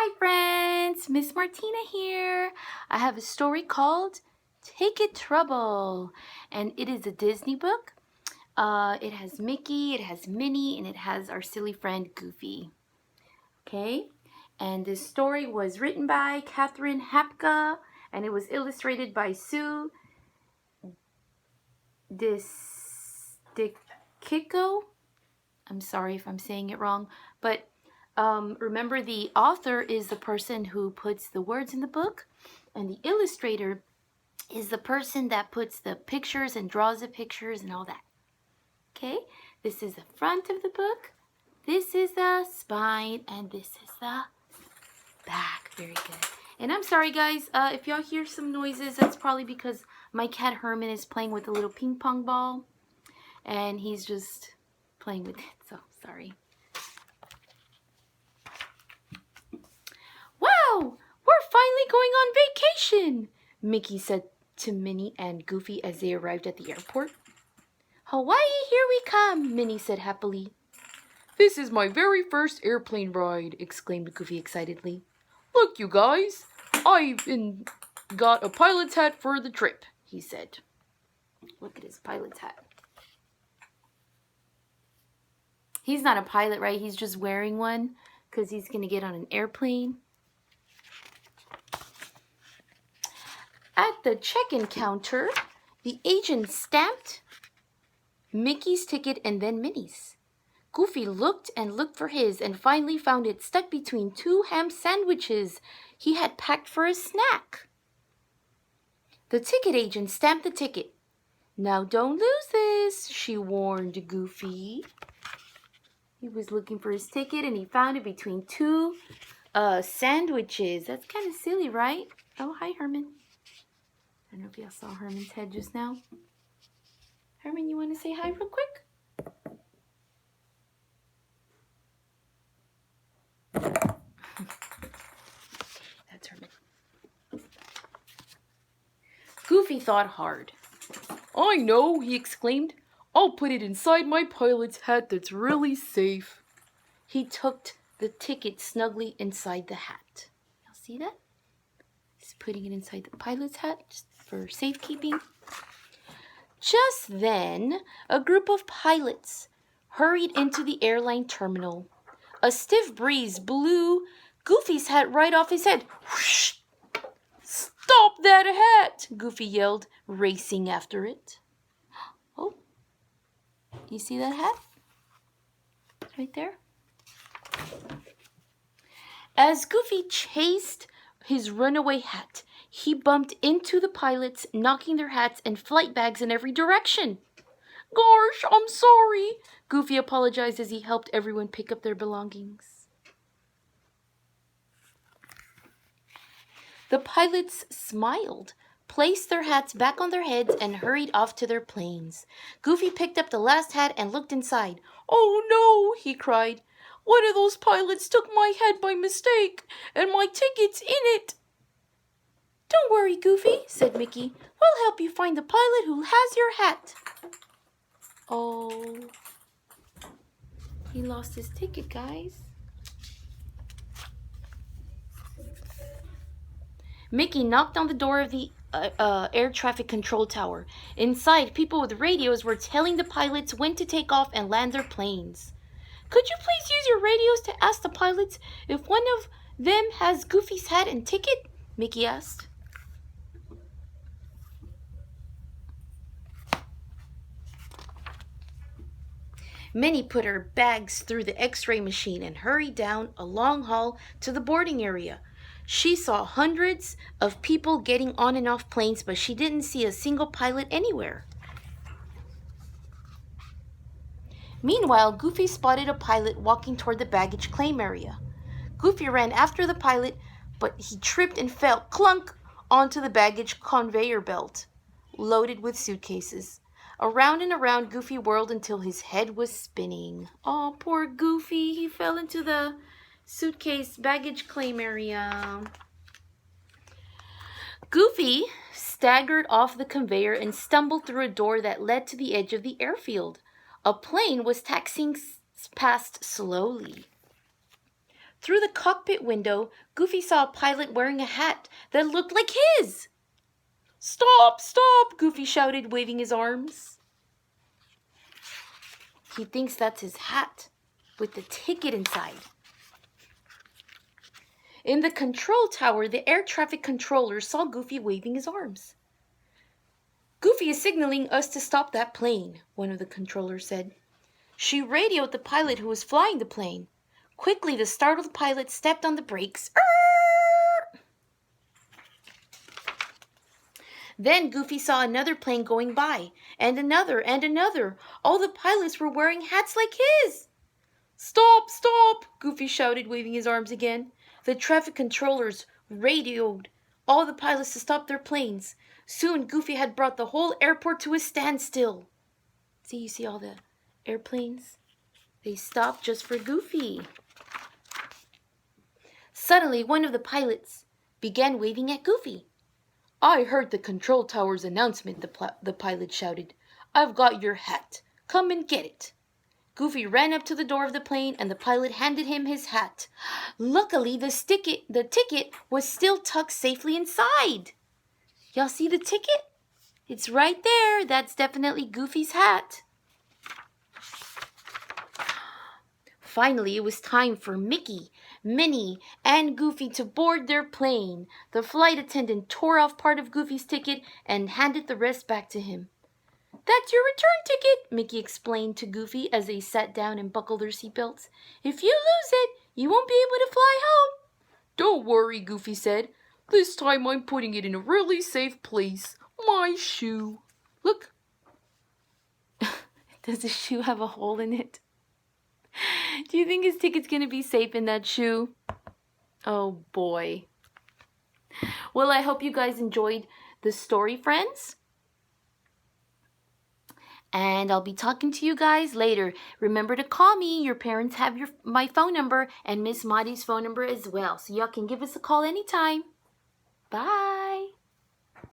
Hi friends, Miss Martina here. I have a story called Ticket Trouble, and it is a Disney book. It has Mickey, it has Minnie, and it has our silly friend Goofy. Okay, and this story was written by Catherine Hapka, and it was illustrated by Sue Kiko. I'm sorry if I'm saying it wrong, but remember, the author is the person who puts the words in the book, and the illustrator is the person that puts the pictures and draws the pictures and all that. Okay, this is the front of the book, this is the spine, and this is the back. Very good. And I'm sorry guys, if y'all hear some noises, that's probably because my cat Herman is playing with a little ping pong ball, and he's just playing with it, so sorry. Wow, we're finally going on vacation, Mickey said to Minnie and Goofy as they arrived at the airport. Hawaii, here we come, Minnie said happily. This is my very first airplane ride, exclaimed Goofy excitedly. Look, you guys, I've got a pilot's hat for the trip, he said. Look at his pilot's hat. He's not a pilot, right? He's just wearing one because he's going to get on an airplane. At the check-in counter, the agent stamped Mickey's ticket and then Minnie's. Goofy looked and looked for his and finally found it stuck between two ham sandwiches he had packed for a snack. The ticket agent stamped the ticket. Now don't lose this, she warned Goofy. He was looking for his ticket and he found it between two sandwiches. That's kind of silly, right? Oh, hi, Herman. I don't know if y'all saw Herman's head just now. Herman, you want to say hi real quick? That's Herman. Goofy thought hard. I know, he exclaimed. I'll put it inside my pilot's hat that's really safe. He tucked the ticket snugly inside the hat. Y'all see that? He's putting it inside the pilot's hat just for safekeeping. Just then, a group of pilots hurried into the airline terminal. A stiff breeze blew Goofy's hat right off his head. Whoosh! Stop that hat! Goofy yelled, racing after it. Oh, you see that hat? It's right there. As Goofy chased his runaway hat, he bumped into the pilots, knocking their hats and flight bags in every direction. Gosh, I'm sorry, Goofy apologized as he helped everyone pick up their belongings. The pilots smiled, placed their hats back on their heads, and hurried off to their planes. Goofy picked up the last hat and looked inside. Oh no, he cried. One of those pilots took my hat by mistake, and my ticket's in it. Don't worry, Goofy, said Mickey. We'll help you find the pilot who has your hat. Oh, he lost his ticket, guys. Mickey knocked on the door of the air traffic control tower. Inside, people with radios were telling the pilots when to take off and land their planes. Could you please use your radios to ask the pilots if one of them has Goofy's hat and ticket? Mickey asked. Minnie put her bags through the X-ray machine and hurried down a long hall to the boarding area. She saw hundreds of people getting on and off planes, but she didn't see a single pilot anywhere. Meanwhile, Goofy spotted a pilot walking toward the baggage claim area. Goofy ran after the pilot, but he tripped and fell clunk onto the baggage conveyor belt, loaded with suitcases. Around and around, Goofy whirled until his head was spinning. Oh, poor Goofy. He fell into the suitcase baggage claim area. Goofy staggered off the conveyor and stumbled through a door that led to the edge of the airfield. A plane was taxiing past slowly. Through the cockpit window, Goofy saw a pilot wearing a hat that looked like his. Stop, stop, Goofy shouted, waving his arms. He thinks that's his hat with the ticket inside. In the control tower, the air traffic controller saw Goofy waving his arms. "Goofy is signaling us to stop that plane," one of the controllers said. She radioed the pilot who was flying the plane. Quickly, the startled pilot stepped on the brakes. Then Goofy saw another plane going by, and another, and another. All the pilots were wearing hats like his. Stop, stop, Goofy shouted, waving his arms again. The traffic controllers radioed all the pilots to stop their planes. Soon Goofy had brought the whole airport to a standstill. You see all the airplanes? They stopped just for Goofy. Suddenly, one of the pilots began waving at Goofy. "I heard the control tower's announcement," the pilot shouted. "I've got your hat. Come and get it." Goofy ran up to the door of the plane and the pilot handed him his hat. Luckily, the ticket was still tucked safely inside. Y'all see the ticket? It's right there. That's definitely Goofy's hat. Finally, it was time for Mickey, Minnie, and Goofy to board their plane. The flight attendant tore off part of Goofy's ticket and handed the rest back to him. "That's your return ticket," Mickey explained to Goofy as they sat down and buckled their seatbelts. "If you lose it, you won't be able to fly home." "Don't worry," Goofy said. "This time I'm putting it in a really safe place. My shoe. Look." Does the shoe have a hole in it? Do you think his ticket's going to be safe in that shoe? Oh boy. Well, I hope you guys enjoyed the story, friends. And I'll be talking to you guys later. Remember to call me. Your parents have my phone number and Miss Madi's phone number as well. So y'all can give us a call anytime. Bye.